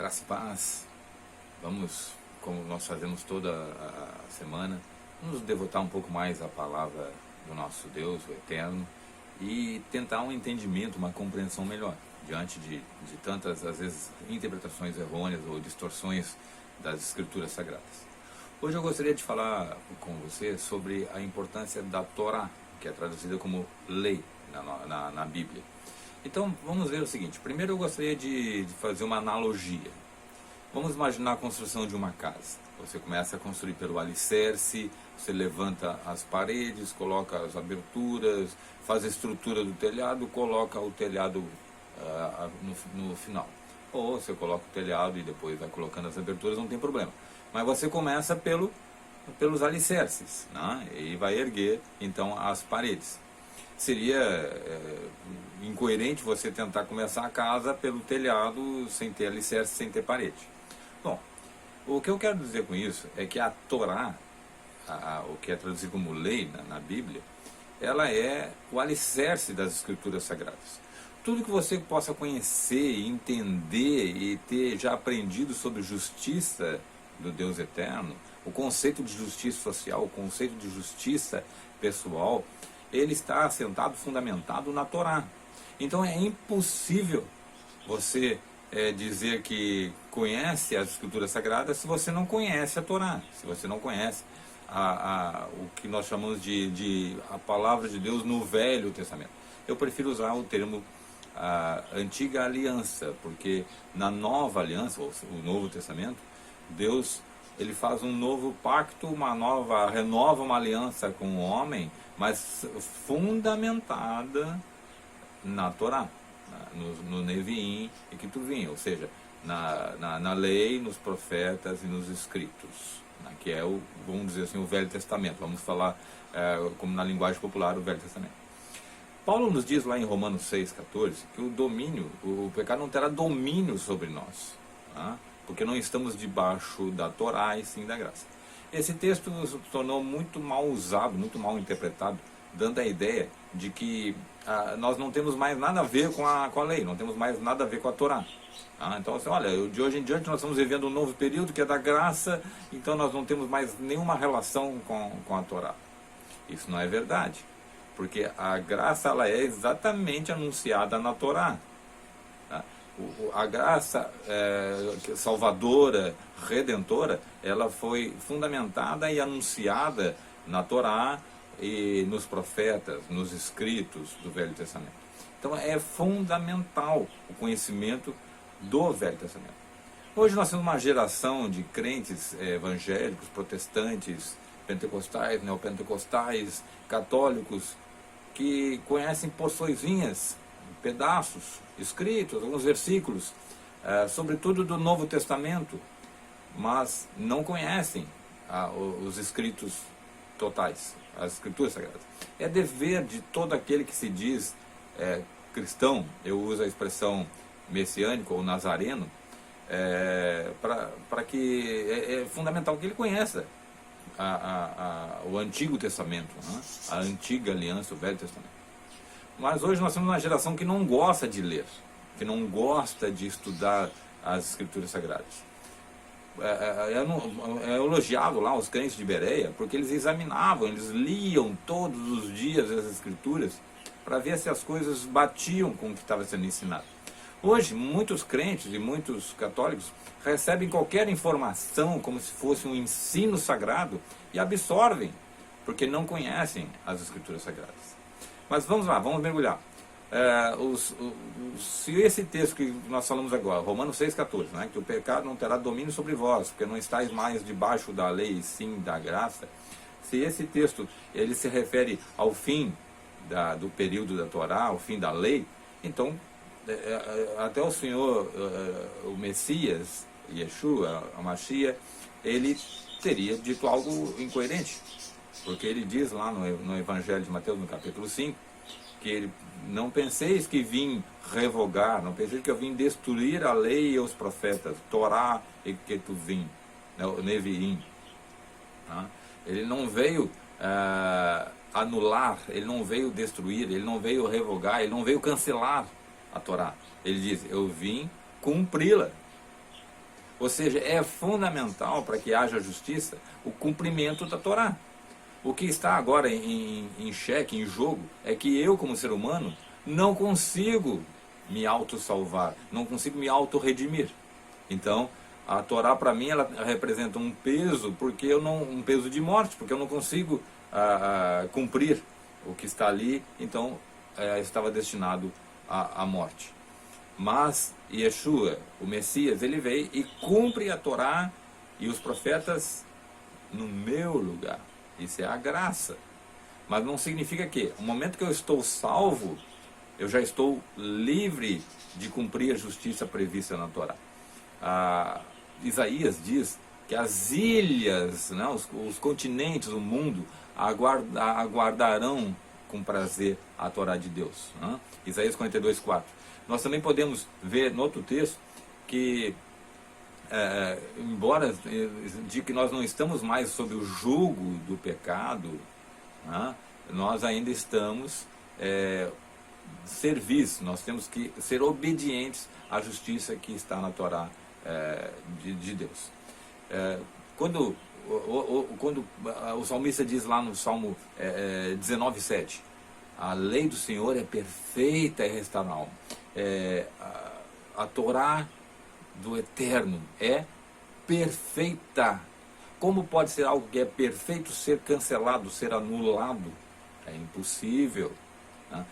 Graça e paz. Vamos, como nós fazemos toda a semana, nos devotar um pouco mais à palavra do nosso Deus, o Eterno, e tentar um entendimento, uma compreensão melhor, diante de tantas, às vezes, interpretações errôneas ou distorções das Escrituras Sagradas. Hoje eu gostaria de falar com você sobre a importância da Torá, que é traduzida como lei na Bíblia. Então, vamos ver o seguinte. Primeiro eu gostaria de fazer uma analogia. Vamos imaginar a construção de uma casa. Você começa a construir pelo alicerce, você levanta as paredes, coloca as aberturas, faz a estrutura do telhado, coloca o telhado no final. Ou você coloca o telhado e depois vai colocando as aberturas, não tem problema. Mas você começa pelos alicerces, né? E vai erguer, então, as paredes. Seria incoerente você tentar começar a casa pelo telhado sem ter alicerce, sem ter parede. Bom, o que eu quero dizer com isso é que a Torá, o que é traduzido como lei na Bíblia, ela é o alicerce das Escrituras Sagradas. Tudo que você possa conhecer, entender e ter já aprendido sobre justiça do Deus Eterno, o conceito de justiça social, o conceito de justiça pessoal, ele está assentado, fundamentado na Torá. Então é impossível você dizer que conhece as Escrituras Sagradas se você não conhece a Torá, se você não conhece o que nós chamamos de a palavra de Deus no Velho Testamento. Eu prefiro usar o termo Antiga Aliança, porque na Nova Aliança, ou o Novo Testamento, Deus ele faz um novo pacto, renova uma aliança com o homem, mas fundamentada na Torá, no Neviim e Ketuvim, ou seja, na lei, nos profetas e nos escritos, né, que é vamos dizer assim, o Velho Testamento. Vamos falar como na linguagem popular, o Velho Testamento. Paulo nos diz lá em Romanos 6,14 que o pecado não terá domínio sobre nós, tá? Porque não estamos debaixo da Torá e sim da graça. Esse texto se tornou muito mal usado, muito mal interpretado, dando a ideia de que nós não temos mais nada a ver com a lei, não temos mais nada a ver com a Torá. Então, assim, olha, de hoje em diante nós estamos vivendo um novo período que é da graça, então nós não temos mais nenhuma relação com a Torá. Isso não é verdade, porque a graça ela é exatamente anunciada na Torá. A graça salvadora, redentora, ela foi fundamentada e anunciada na Torá e nos profetas, nos escritos do Velho Testamento. Então é fundamental o conhecimento do Velho Testamento. Hoje nós temos uma geração de crentes evangélicos, protestantes, pentecostais, neopentecostais, católicos, que conhecem porçõezinhas, pedaços, escritos, alguns versículos, sobretudo do Novo Testamento, mas não conhecem os escritos totais, as Escrituras Sagradas. É dever de todo aquele que se diz cristão, eu uso a expressão messiânico ou nazareno, para que é fundamental que ele conheça o Antigo Testamento, né? A Antiga Aliança, o Velho Testamento. Mas hoje nós temos uma geração que não gosta de ler, que não gosta de estudar as Escrituras Sagradas. É elogiado lá os crentes de Bereia, porque eles examinavam, eles liam todos os dias as Escrituras para ver se as coisas batiam com o que estava sendo ensinado. Hoje, muitos crentes e muitos católicos recebem qualquer informação como se fosse um ensino sagrado e absorvem, porque não conhecem as Escrituras Sagradas. Mas vamos lá, vamos mergulhar. Se esse texto que nós falamos agora, Romanos 6,14, né, que o pecado não terá domínio sobre vós, porque não estáis mais debaixo da lei, e sim da graça. Se esse texto ele se refere ao fim do período da Torá, ao fim da lei, então até o Senhor, o Messias, Yeshua, a Mashiach, ele teria dito algo incoerente. Porque ele diz lá no Evangelho de Mateus, no capítulo 5, que ele, não penseis que vim revogar, não penseis que eu vim destruir a lei e os profetas, Torá e Ketuvim, o Neviim. Ele não veio anular, ele não veio destruir, ele não veio revogar, ele não veio cancelar a Torá. Ele diz, eu vim cumpri-la. Ou seja, é fundamental para que haja justiça o cumprimento da Torá. O que está agora em xeque, em jogo, é que eu, como ser humano, não consigo me auto-salvar, não consigo me auto-redimir. Então, a Torá para mim ela representa um peso, um peso de morte, porque eu não consigo cumprir o que está ali, então estava destinado à morte. Mas Yeshua, o Messias, ele veio e cumpre a Torá e os profetas no meu lugar. Isso é a graça. Mas não significa que, no momento que eu estou salvo, eu já estou livre de cumprir a justiça prevista na Torá. Isaías diz que as ilhas, né, os continentes, o mundo, aguardarão com prazer a Torá de Deus. Né? Isaías 42:4. Nós também podemos ver no outro texto que, embora de que nós não estamos mais sob o jugo do pecado, né, nós ainda estamos servis, nós temos que ser obedientes à justiça que está na Torá de Deus. Quando o salmista diz lá no Salmo 19:7, a lei do Senhor é perfeita e restaura a alma. A Torá do Eterno é perfeita. Como pode ser algo que é perfeito ser cancelado, ser anulado? É impossível. Né?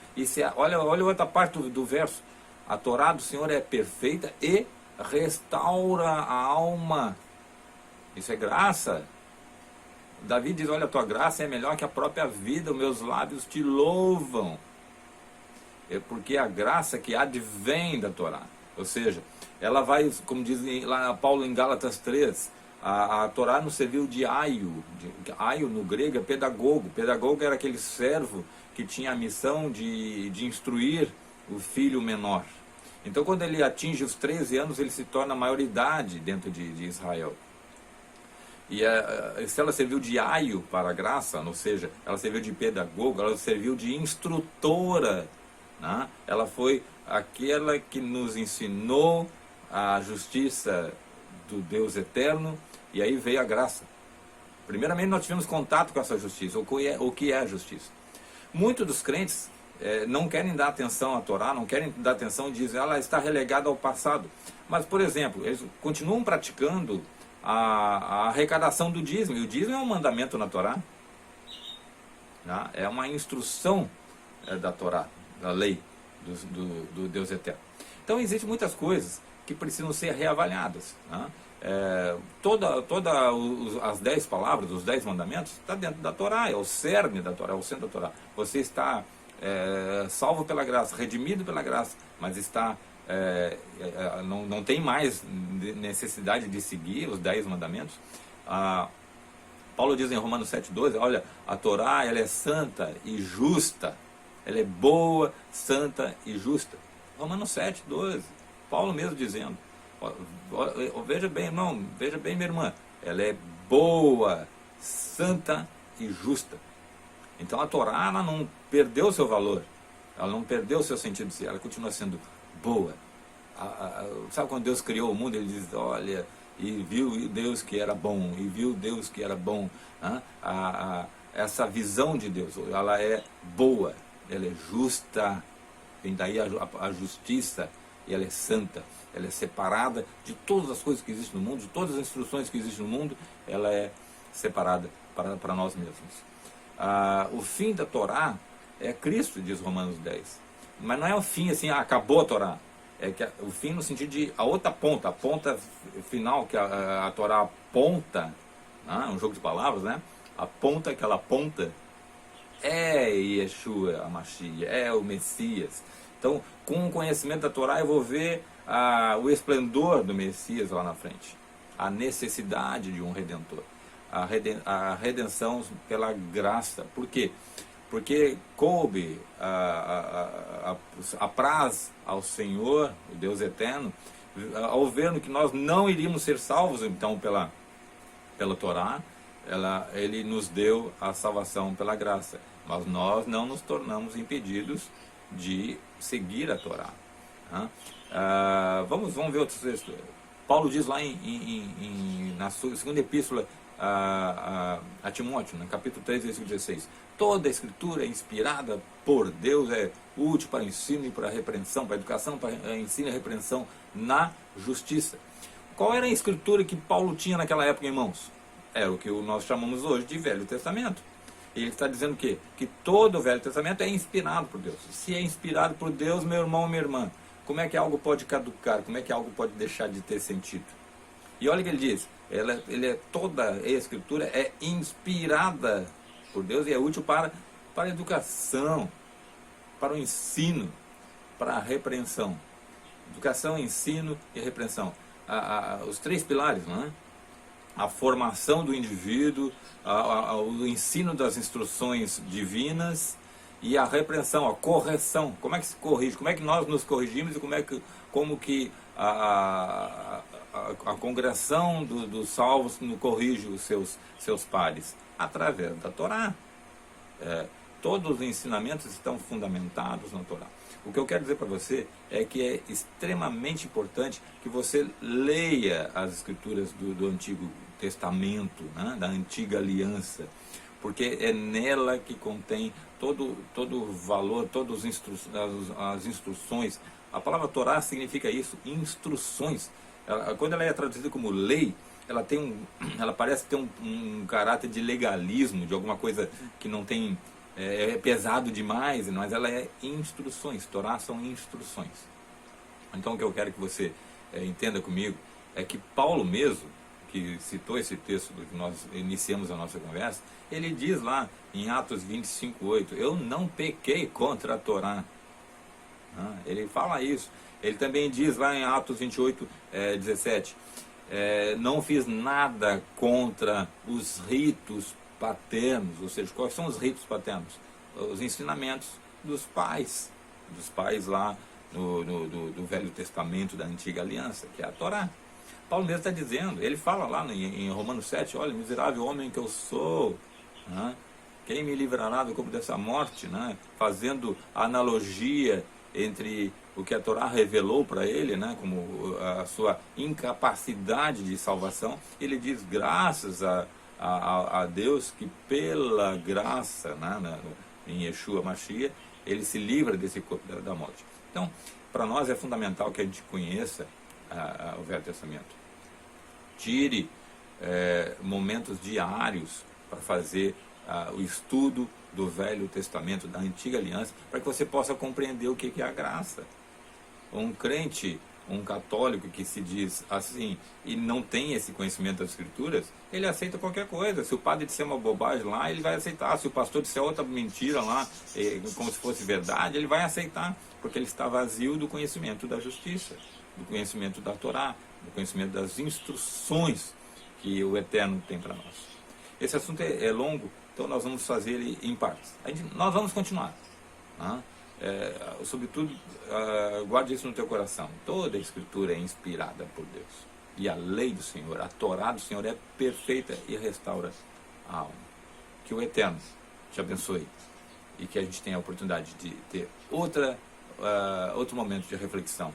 Olha outra parte do verso. A Torá do Senhor é perfeita e restaura a alma. Isso é graça. Davi diz, olha, a tua graça é melhor que a própria vida, os meus lábios te louvam. É porque a graça que advém da Torá. Ou seja, ela vai, como diz lá Paulo em Gálatas 3, a Torá nos serviu de aio. Aio no grego é pedagogo. Pedagogo era aquele servo que tinha a missão de instruir o filho menor. Então, quando ele atinge os 13 anos, ele se torna maioridade dentro de Israel. E se ela serviu de aio para a graça, ou seja, ela serviu de pedagogo, ela serviu de instrutora, né? Ela foi aquela que nos ensinou a justiça do Deus eterno, e aí veio a graça. Primeiramente nós tivemos contato com essa justiça, o que é a justiça. Muitos dos crentes não querem dar atenção à Torá, não querem dar atenção e dizem, ela está relegada ao passado. Mas, por exemplo, eles continuam praticando a arrecadação do dízimo, e o dízimo é um mandamento na Torá, né? É uma instrução da Torá, da lei do Deus eterno. Então existem muitas coisas que precisam ser reavaliadas, né? As 10 palavras, os 10 mandamentos, está dentro da Torá, é o cerne da Torá, é o centro da Torá. Você está salvo pela graça, redimido pela graça, mas está não tem mais necessidade de seguir os 10 mandamentos. Paulo diz em Romanos 7:12, olha, a Torá ela é santa e justa, ela é boa, santa e justa. Romanos 7:12, Paulo mesmo dizendo, veja bem, irmão, veja bem, minha irmã, ela é boa, santa e justa. Então a Torá ela não perdeu o seu valor, ela não perdeu o seu sentido de ser, ela continua sendo boa. Sabe quando Deus criou o mundo, ele diz, olha, e viu Deus que era bom, e viu Deus que era bom. Né? Essa visão de Deus, ela é boa, ela é justa, vem daí a justiça, e ela é santa, ela é separada de todas as coisas que existem no mundo, de todas as instruções que existem no mundo, ela é separada para nós mesmos. O fim da Torá é Cristo, diz Romanos 10. Mas não é o fim assim, acabou a Torá. É que o fim no sentido de a outra ponta, a ponta final que a Torá aponta, né? Um jogo de palavras, né? A ponta que ela aponta é Yeshua, a Mashiach, é o Messias. Então, com o conhecimento da Torá, eu vou ver o esplendor do Messias lá na frente, a necessidade de um Redentor, a redenção pela graça. Por quê? Porque coube, apraz ao Senhor, o Deus eterno, ao ver que nós não iríamos ser salvos então pela Torá, ele nos deu a salvação pela graça, mas nós não nos tornamos impedidos de seguir a Torá. Vamos ver outros textos. Paulo diz lá na sua segunda epístola a Timóteo, no capítulo 3, versículo 16, toda a escritura é inspirada por Deus, é útil para ensino e para repreensão, para educação, para ensino e repreensão na justiça. Qual era a escritura que Paulo tinha naquela época em mãos? Era o que nós chamamos hoje de Velho Testamento. Ele está dizendo que todo o Velho Testamento é inspirado por Deus. Se é inspirado por Deus, meu irmão, minha irmã, como é que algo pode caducar? Como é que algo pode deixar de ter sentido? E olha o que ele diz, toda a escritura é inspirada por Deus e é útil para a educação, para o ensino, para a repreensão. Educação, ensino e repreensão. Os três pilares, não é? A formação do indivíduo, o ensino das instruções divinas e a repreensão, a correção. Como é que se corrige? Como é que nós nos corrigimos e como que a congregação dos salvos corrige os seus pares? Através da Torá. Todos os ensinamentos estão fundamentados na Torá. O que eu quero dizer para você é que é extremamente importante que você leia as escrituras do Antigo Testamento, né, da Antiga Aliança, porque é nela que contém todo o valor, todas as instruções. A palavra Torá significa isso, instruções. Quando ela é traduzida como lei, ela parece ter um caráter de legalismo, de alguma coisa que não tem... É pesado demais, mas ela é instruções. Torá são instruções. Então o que eu quero que você entenda comigo é que Paulo mesmo, que citou esse texto do que nós iniciamos a nossa conversa, ele diz lá em Atos 25:8, eu não pequei contra a Torá. Ele fala isso. Ele também diz lá em Atos 28:17, não fiz nada contra os ritos paternos, ou seja, quais são os ritos paternos? Os ensinamentos dos pais lá do Velho Testamento, da Antiga Aliança, que é a Torá. Paulo mesmo está dizendo, ele fala lá em Romanos 7, olha, miserável homem que eu sou, né? Quem me livrará do corpo dessa morte, né? Fazendo analogia entre o que a Torá revelou para ele, né? Como a sua incapacidade de salvação. Ele diz, graças a Deus, que pela graça, né, em Yeshua Mashiach, ele se livra desse corpo da morte. Então, para nós é fundamental que a gente conheça o Velho Testamento. Tire momentos diários para fazer o estudo do Velho Testamento, da Antiga Aliança, para que você possa compreender o que é a graça. Um crente, um católico que se diz assim e não tem esse conhecimento das Escrituras, ele aceita qualquer coisa. Se o padre disser uma bobagem lá, ele vai aceitar. Se o pastor disser outra mentira lá, como se fosse verdade, ele vai aceitar, porque ele está vazio do conhecimento da justiça, do conhecimento da Torá, do conhecimento das instruções que o Eterno tem para nós. Esse assunto é longo, então nós vamos fazer ele em partes. Nós vamos continuar. Né? Sobretudo, guarde isso no teu coração. Toda a Escritura é inspirada por Deus. E a lei do Senhor, a Torá do Senhor é perfeita e restaura a alma. Que o Eterno te abençoe e que a gente tenha a oportunidade de ter outro momento de reflexão